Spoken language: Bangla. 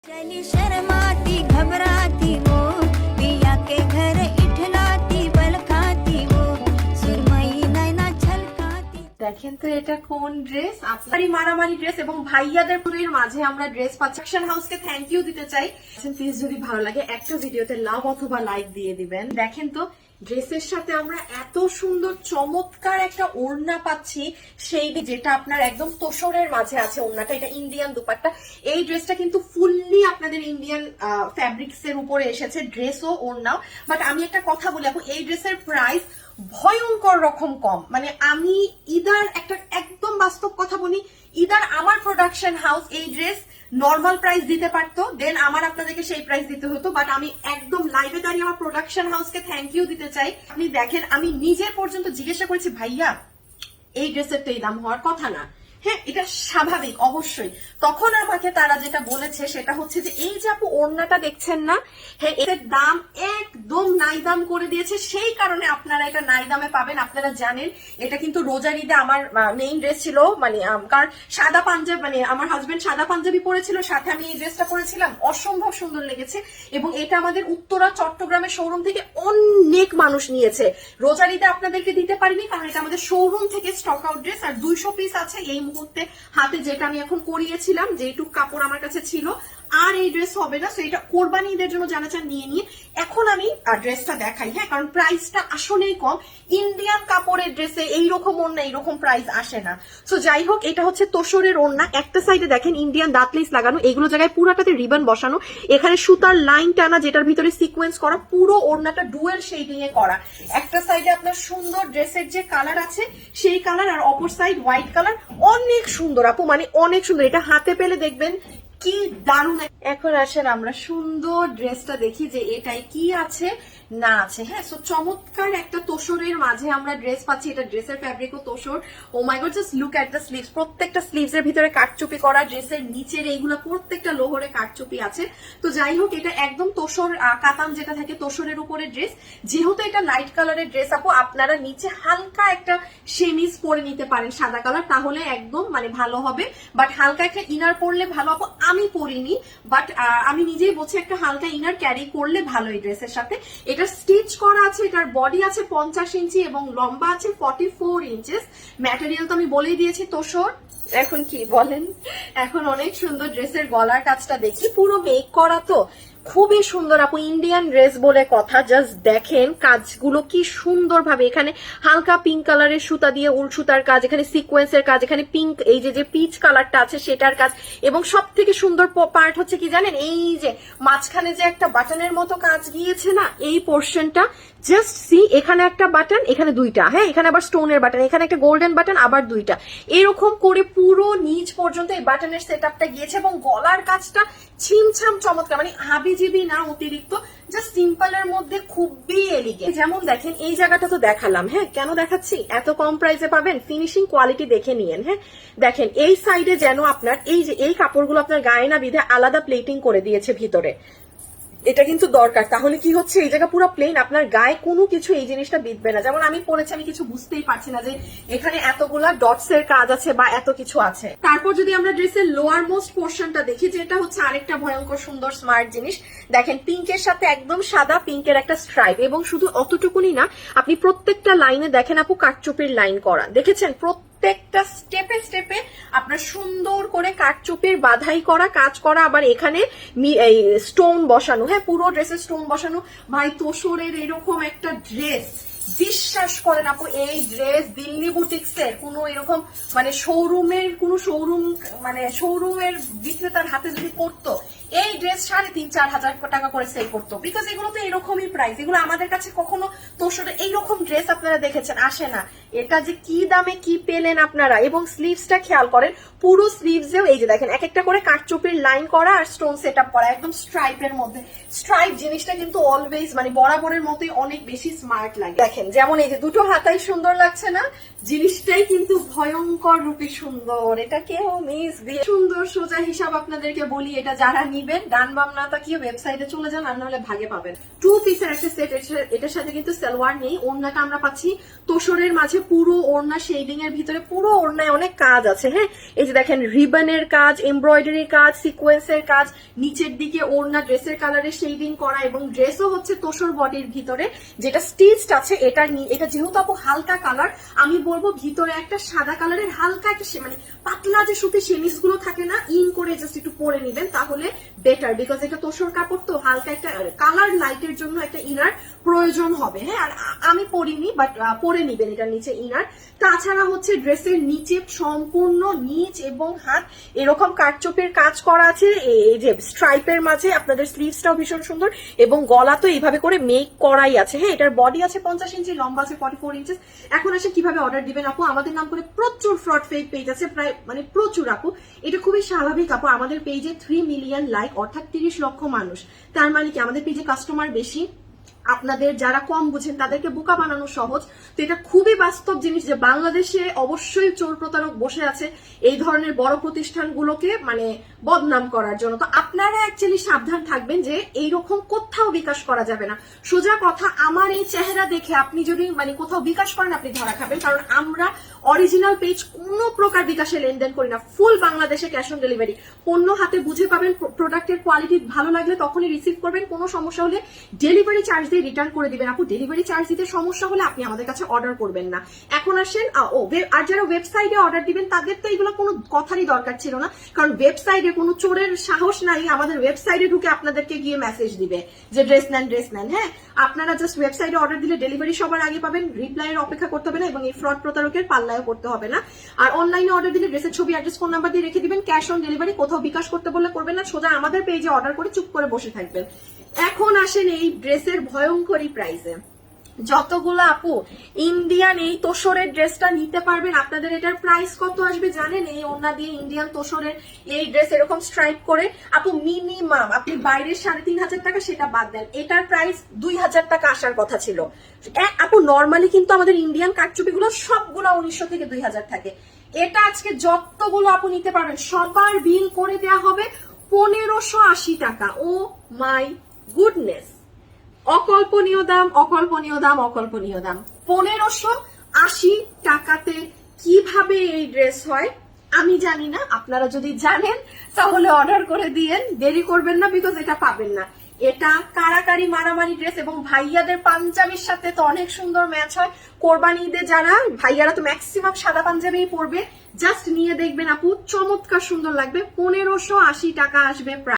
चली शर्माती घबराती वो पिया के घर इठलाती बल खाती वो सुरमई नैना छलकाती। দেখেন তো এটা কোন ড্রেস, আপনারই মারামারি ড্রেস এবং ভাইয়াদের পুরীর মাঝে আমরা ড্রেস পাচ্ছি। অ্যাকশন হাউসকে থ্যাংক ইউ দিতে চাই। প্লিজ যদি ভালো লাগে একটা ভিডিওতে লাভ অথবা লাইক দিয়ে দিবেন। দেখেন তো ড্রেসের সাথে আমরা এত সুন্দর চমৎকার একটা ওড়না পাচ্ছি, সেই যেটা আপনার একদম তোষরের মাঝে আছে ওড়নাটা। এটা ইন্ডিয়ান দুপাট্টা। এই ড্রেসটা কিন্তু ফুললি আপনাদের ইন্ডিয়ান ফ্যাব্রিক্স এর উপরে এসেছে, ড্রেসও ওড়নাও। বাট আমি একটা কথা বলি আপু, এই ড্রেসের প্রাইস ভয়ঙ্কর রকম কম। মানে আমি ইদার একটা একদম বাস্তব কথা বলি, ইদার আমার প্রোডাকশন হাউস এই ড্রেস নর্মাল প্রাইস দিতে পারতো, দেন আমার আপনাদেরকে সেই প্রাইস দিতে হতো। বাট আমি একদম লাইভে দাঁড়িয়ে আমার প্রোডাকশন হাউসকে থ্যাংক ইউ দিতে চাই। আপনি দেখেন, আমি নিজে পর্যন্ত জিজ্ঞাসা করেছি ভাইয়া এই ড্রেসের তো এই দাম হওয়ার কথা না। হ্যাঁ, এটা স্বাভাবিক অবশ্যই। তখন আমাকে তারা যেটা বলেছে সেটা হচ্ছে যে এই যে আপু ওড়নাটা দেখছেন না, হ্যাঁ এর দাম একদম নাই দাম করে দিয়েছে, সেই কারণে আপনারা এটা নাই দামে পাবেন। আপনারা জানেন এটা কিন্তু রোজার ঈদে আমার মেইন ড্রেস ছিল, মানে কারণ সাদা পাঞ্জাবি, মানে আমার হাজবেন্ড সাদা পাঞ্জাবি পরেছিল, সাথে আমি এই ড্রেসটা পরেছিলাম, অসম্ভব সুন্দর লেগেছে। এবং এটা আমাদের উত্তরা চট্টগ্রামের শোরুম থেকে অনেক মানুষ নিয়েছে। রোজার ঈদে আপনাদেরকে দিতে পারিনি কারণ এটা আমাদের শোরুম থেকে স্টক আউট ড্রেস, আর 200 পিস আছে এই মুহূর্তে হাতে, যেটা আমি এখন করিয়েছিলাম, যেটুক কাপড় আমার কাছে ছিল। আর এই ড্রেস হবে না, এটা কোরবানি ঈদের জন্য জানা চান নিয়ে নিয়ে। এখন আমি ড্রেসটা দেখাই, হ্যাঁ, কারণ প্রাইসটা আসলেই কম। ইন্ডিয়ান কাপড়ের ড্রেসে এইরকম ওড়না এইরকম প্রাইস আসে না। সো যাই হোক, এটা হচ্ছে তোষরের ওড়না। একটা সাইডে দেখেন ইন্ডিয়ান দাঁতলেস লাগানো, এইগুলো জায়গায় পুরাটাতে রিবন বসানো, এখানে সুতার লাইন টানা যেটার ভিতরে সিকোয়েন্স করা, পুরো ওড়নাটা ডুয়েল শেডিং এ করা। একটা সাইডে আপনার সুন্দর ড্রেসের যে কালার আছে সেই কালার, আর অপর সাইড হোয়াইট কালার। অনেক সুন্দর আপু, মানে অনেক সুন্দর। এটা হাতে পেলে দেখবেন কি দারুণ। এখন আসেন আমরা সুন্দর ড্রেসটা দেখি যে এটাই কি আছে না আছে। হ্যাঁ, সো চমৎকার একটা তোষরের মাঝে আমরা ড্রেস পাচ্ছি। এটা ড্রেসের ফ্যাব্রিকও তোষর। Oh my god, just look at the sleeves. প্রত্যেকটা স্লিভস এর ভিতরে কাটচুপি করা, ড্রেসের নিচের এইগুলো প্রত্যেকটা লোহরে কাটচুপি আছে। তো যাই হোক, এটা একদম তোষর কাতান যেটা থাকে তোষরের উপরে ড্রেস। যেহেতু এটা লাইট কালারের ড্রেস আপু, আপনারা নিচে হালকা একটা সেমিজ পরে নিতে পারেন সাদা কালার, তাহলে একদম মানে ভালো হবে। বাট হালকা একটা ইনার পরলে ভালো আপু। আমি পরিনি, বাট আমি নিজেই বলছি একটা হালকা ইনার ক্যারি করলে ভালো এই ড্রেসের সাথে। এটা স্টিচ করা আছে, এটার বডি আছে 50 ইঞ্চি এবং লম্বা আছে 44 ইঞ্চেস। ম্যাটেরিয়াল তো আমি বলেই দিয়েছি তোষর। এখন কি বলেন, এখন অনেক সুন্দর। ড্রেসের গলার কাজটা দেখি, পুরো মেক করা, তো খুবই সুন্দর আপু। ইন্ডিয়ান ড্রেস বলে কথা, জাস্ট দেখেন কাজগুলো কি সুন্দর ভাবে। এখানে হালকা পিঙ্ক কালারের সুতা দিয়ে উল সুতার কাজ, এখানে সিকোয়েন্সের কাজ, এখানে পিঙ্ক এই যে পিচ কালারটা আছে সেটার কাজ। এবং সব থেকে সুন্দর পার্ট হচ্ছে কি জানেন, এই যে মাঝখানে যে একটা বাটনের মতো কাজ গিয়েছে না, এই পোর্শনটা জাস্ট সি, এখানে একটা বাটন, এখানে দুইটা, হ্যাঁ এখানে আবার স্টোনের বাটন, এখানে একটা গোল্ডেন বাটন, আবার দুইটা, এরকম করে পুরো নিচ পর্যন্ত এই বাটনের সেটআপটা গিয়েছে। এবং গলার কাজটা ছিমছাম চমৎকার, মানে হাবিজিবি না অতিরিক্ত, জাস্ট সিম্পলের মধ্যে খুবই এলিগেন্ট। যেমন দেখেন এই জায়গাটা তো দেখালাম, হ্যাঁ কেন দেখাচ্ছি, এত কম প্রাইসে পাবেন, ফিনিশিং কোয়ালিটি দেখে নিয়েন। হ্যাঁ দেখেন এই সাইডে যেন আপনার এই যে এই কাপড়গুলো আপনার গায়ে না বিধে আলাদা প্লেটিং করে দিয়েছে ভিতরে, এটা কিন্তু দরকার। তাহলে কি হচ্ছে, এই জায়গা পুরো প্লেন, আপনার গায়ে কোনো কিছু এই জিনিসটা বিধবে না। যেমন আমি পরেছি, আমি কিছু বুঝতেই পারছি না যে এখানে এতগুলা ডটস এর কাজ আছে বা এত কিছু আছে। তারপর যদি আমরা ড্রেসের লোয়ার মোস্ট পোর্শনটা দেখি, যেটা হচ্ছে আরেকটা ভয়ঙ্কর সুন্দর স্মার্ট জিনিস। দেখেন পিঙ্কের সাথে একদম সাদা পিঙ্কের একটা স্ট্রাইপ, এবং শুধু অতটুকুনি না, আপনি প্রত্যেকটা লাইনে দেখেন আপু কাটচুপির লাইন করা, দেখেছেন প্রত্যেকটা স্টেপে স্টেপে আপনার সুন্দর করে কাটচুপির বাধাই করা কাজ করা। আবার এখানে স্টোন বসানো, হ্যাঁ পুরো ড্রেসে স্টোন বসানো। ভাই তোষরের এরকম একটা ড্রেস, বিশ্বাস করেন আপু, এই ড্রেস দিল্লি বুটিক্স এর কোনো এরকম মানে শোরুমের বিক্রেতার হাতে যদি পড়তো, এই ড্রেস 3,500-4 হাজার টাকা করে সেল করতো। বিকজ এগুলো তো এরকমই প্রাইস, এগুলো আমাদের কাছে কখনো তোষরে এইরকম ড্রেস আপনারা দেখেছেন আসে না। এটা যে কি দামে কি পেলেন আপনারা। এবং স্লিভসটা খেয়াল করেন, পুরো স্লিভসেও এই যে দেখেন এক একটা করে কাটচুপির লাইন করা আর স্টোন সেট আপ করা, একদম স্ট্রাইপের মধ্যে। স্ট্রাইপ জিনিসটা কিন্তু অলওয়েজ মানে বরাবরের মতোই অনেক বেশি স্মার্ট লাগে। দেখেন যেমন এই যে দুটো হাতাই সুন্দর লাগছে না, জিনিসটাই কিন্তু ভয়ঙ্কর রূপে সুন্দর, এটা কেউ মিস দিয়ে সুন্দর সোজা হিসাব আপনাদেরকে বলি, এটা যারা নিবেন ডান বাম না তাকিয়ে ওয়েবসাইটে চলে যান, আর নাহলে ভাগে পাবেন। 2 পিসের একটা সেট, এটার সাথে কিন্তু সালোয়ার নেই। ওড়নাটা আমরা পাচ্ছি তোসরের মাঝে, পুরো ওড়না শেডিং এর ভিতরে, পুরো ওড়নায় অনেক কাজ আছে। হ্যাঁ, এই যে দেখেন রিবনের কাজ, এমব্রয়ডারি কাজ, সিকোয়েন্সের কাজ, নিচের দিকে ওড়না ড্রেসের কালারে শেডিং করা, এবং ড্রেসও হচ্ছে তোসর বডির ভিতরে যেটা স্টিচড আছে। এটা যেহেতু আপু হালকা কালার, আমি বলবো ভিতরে একটা সাদা কালারের হালকা একটা মানে পাতলা যে সুতির সেমিস গুলো থাকে না, ইন করে জাস্ট একটু পরে নিবেন, তাহলে বেটার, বিকজ এটা তোসর কাপড় তো হালকা একটা কালার লাইটের জন্য একটা ইনার প্রয়োজন হবে। হ্যাঁ, আর আমি পরিনি, বাট পরে নিবেন এটার নিচে ইনার। তাছাড়া হচ্ছে ড্রেসের নিচে সম্পূর্ণ নিচ এবং হাত এরকম কাটচোপের কাজ করা আছে, এই যে স্ট্রাইপের মাঝে। আপনাদের স্লিভসটাও ভীষণ সুন্দর, এবং গলা তো এইভাবে করে মেক করাই আছে। হ্যাঁ, এটার বডি আছে 50 ইঞ্চি, লম্বা আছে 44 ইঞ্চি। এখন আসে কিভাবে অর্ডার দিবেন আপু। আমাদের নাম করে প্রচুর ফ্রড ফেক পেজ আছে, প্রায় মানে প্রচুর আপু। এটা খুবই স্বাভাবিক আপু, আমাদের পেজে 3 মিলিয়ন লাইক, অর্থাৎ 30 লক্ষ মানুষ। তার মানে কি আমাদের পেজে কাস্টমার বেশি, আপনাদের যারা কম বুঝেন তাদেরকে বোকা বানানো সহজ। তো এটা খুবই বাস্তব জিনিস যে বাংলাদেশে অবশ্যই চোর প্রতারক বসে আছে এই ধরনের বড় প্রতিষ্ঠানগুলোকে মানে বদনাম করার জন্য। তো আপনারা অ্যাকচুয়ালি সাবধান থাকবেন যে এইরকম কোথাও বিকাশ করা যাবে না। সোজা কথা, আমার এই চেহারা দেখে আপনি যদি মানে কোথাও বিকাশ করেন, আপনি ধরা খাবেন, কারণ আমরা অরিজিনাল পেজ কোনো প্রকার বিকাশে লেনদেন করি না। ফুল বাংলাদেশে ক্যাশ অন ডেলিভারি, পণ্য হাতে বুঝে পাবেন, প্রোডাক্টের কোয়ালিটি ভালো লাগলে তখনই রিসিভ করবেন, কোনো সমস্যা হলে ডেলিভারি চার্জ দিয়ে রিটার্ন করে দিবেন। আপু ডেলিভারি চার্জ দিতে সমস্যা হলে আপনি আমাদের কাছে অর্ডার করবেন না। এখন আসেন আর যারা ওয়েবসাইটে অর্ডার দিবেন তাদের তো এগুলো কোনো কথারই দরকার ছিল না, কারণ ওয়েবসাইটে কোনো চোরের সাহস নাই আমাদের ওয়েবসাইটে ঢুকে আপনাদেরকে গিয়ে মেসেজ দিবে যে ড্রেস নেন ড্রেস নেন। হ্যাঁ, আপনারা জাস্ট ওয়েবসাইটে অর্ডার দিলে ডেলিভারি সবার আগে পাবেন, রিপ্লাইয়ের অপেক্ষা করতে হবে না, এবং এই ফ্রড প্রতারকের পাল্লায় করতে হবে না। আর অনলাইনে অর্ডার দিলে ড্রেসের ছবি, অ্যাড্রেস, ফোন নাম্বার দিয়ে রেখে দিবেন। ক্যাশ অন ডেলিভারি কোথাও বিকাশ করতে বললে করবেন না, সোজা আমাদের পেজে অর্ডার করে চুপ করে বসে থাকবেন। এখন আসেন এই ড্রেসের ভয়ঙ্করী প্রাইসে। যতগুলো আপু ইন্ডিয়ান এই তোসরের ড্রেসটা নিতে পারবেন, আপনাদের এটার প্রাইস কত আসবে জানেন? এই ওড়না দিয়ে ইন্ডিয়ান তোসরের এই ড্রেস এরকম স্ট্রাইপ করে আপু মিনিমাম আপনি বাইরের 3,500 টাকা সেটা বাদ দেন, এটার প্রাইস 2,000 টাকা আসার কথা ছিল। আপু নর্মালি কিন্তু আমাদের ইন্ডিয়ান কাটচুপিগুলো সবগুলো 1900 থেকে 2,000 থাকে। এটা আজকে যতগুলো আপু নিতে পারবেন সবার বিল করে দেওয়া হবে 1,580 টাকা। ও মাই গুডনেস, অকল্পনীয় দাম, অকল্পনীয় দাম, অকল্পনীয় দাম। 1,580 টাকাতে কিভাবে এই ড্রেস হয় আমি জানি না, আপনারা যদি জানেন তাহলে অর্ডার করে দিয়েন, দেরি করবেন না, বিকজ এটা পাবেন না। এটা কারাকারি মারামারি ড্রেস, এবং ভাইয়াদের পাঞ্জাবির সাথে তো অনেক সুন্দর ম্যাচ হয়। কোরবানি ঈদে যারা ভাইয়ারা তো ম্যাক্সিমাম সাদা পাঞ্জাবি পরবে, জাস্ট নিয়ে দেখবেন আপু, চমৎকার সুন্দর লাগবে। 1,580 টাকা আসবে প্রায়।